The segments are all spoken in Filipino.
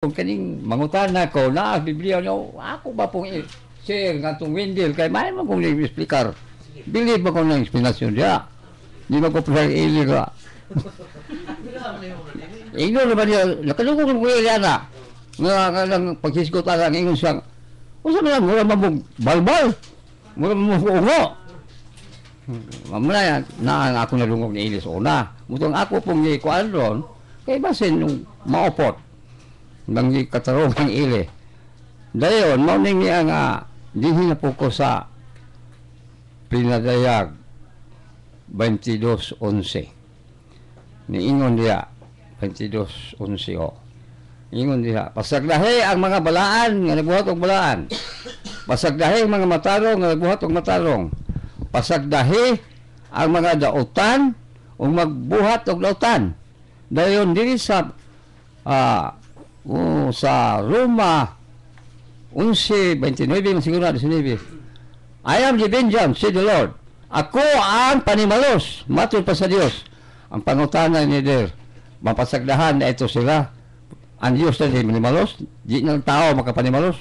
Kung kaning mangutana ko na Biblia no, ako ba pong share nga itong Wendell kay may man kong i-explicar. Believe ba ko ng explanation dia. Di ba ko pa ili ka. Ingon naman niya, nakalungkot ng kuya na. Nga lang paghisgot lang ingon siyang, usa man mura mabog balbal. Mura mabog ungo. Mamaya yan, na ako nalungkot ni Ilis una. Mutong ako pong ikuan ron, kay basin yung maupot. Nang katarong ang ili. Dayon, mauning niya nga, dihin na po ko sa Pinadayag 22:11. Niingon diya, 22:11 o. Ingon diya, pasagdahi ang mga balaan nga nagbuhat og balaan. Pasagdahi ang mga matarong nga nagbuhat og matarong. Pasagdahi ang mga dautan o magbuhat og dautan. Dayon diri sa sa Roma 11:29 siguro na 19. I am the vengeance, said the Lord. Ako ang panimalos, matod pa sa Dios. Ang pangutana ni Der, mapasagdahan na ito sila. Ang Dios na di manimalos, di ng tao makapanimalos.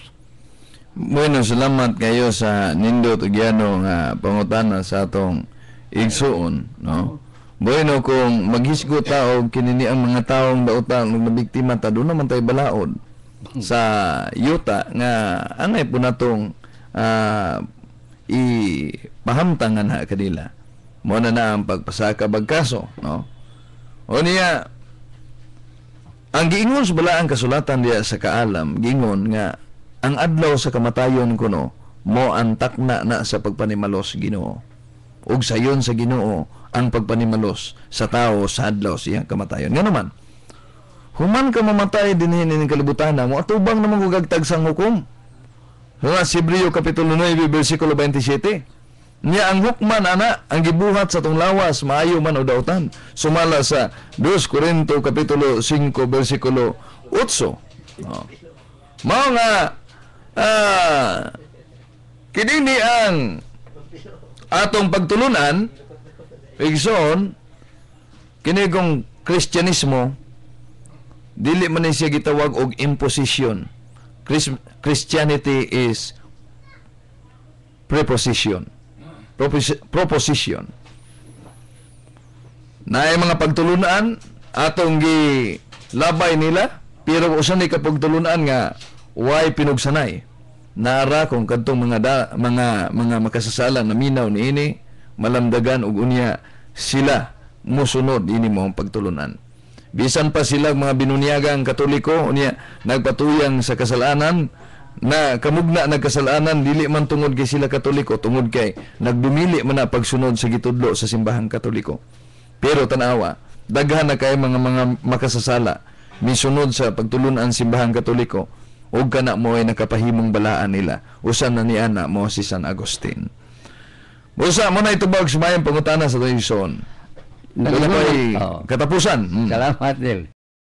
Bueno, salamat kayo sa nindot ug yano nga pangutana sa atong igsuon, no? Bueno, kung maghisgot ta og kinini ang mga taong daotang nabiktima ta, doon naman tayo balaod sa yuta nga angay po natong ipahamtangan ha kanila. Mo na ang pagpasaka bagkaso, no? O niya, ang giingon sa balaang kasulatan diya sa kaalam, giingon nga ang adlaw sa kamatayon kuno mo ang takna na sa pagpanimalos Ginoo. Ug sayon sa Ginoo ang pagpanimalos sa tao sa adlaw siyang kamatayon. Nga naman, human ka mamatay dinhin ning kalibutan mo, atubang naman kung gagtag sang hukom. Sa Hebreo Kapitulo 9, versikulo 27. Niya ang hukman, ana, ang gibuhat sa tong lawas, maayo man o dautan. Sumala sa 2 Corinto Kapitulo 5, versikulo 8. No. Mao nga, kini ang atong pagtulunan, igsoon, kini kong Kristyanismo, dili man siya gitawag og imposition. Christianity is proposition. Naay mga pagtulunan atong gilabay nila, pero usan ni kapagtulunan nga way pinugsanay. Nara kung kadtong mga makasasala na minaw niini malamdagan og unya sila musunod ini mo pagtulunan. Bisan pa sila mga binunyagang Katoliko unya nagpatuyang sa kasalanan na kamugna nagkasalanan dili man tungod kay sila Katoliko, tungod kay nagdumili man na pagsunod sa gitudlo sa simbahang Katoliko. Pero tanawa, daghan na kay mga makasasala misunod sa pagtulunan simbahang Katoliko ug kana mo ay nakapahimong balaan nila. Usan na ni ana mo si San Agustin. Usa mo na itubag sumayang pangutana sa tradisyon. Wala pa'y katapusan. Salamat, Del.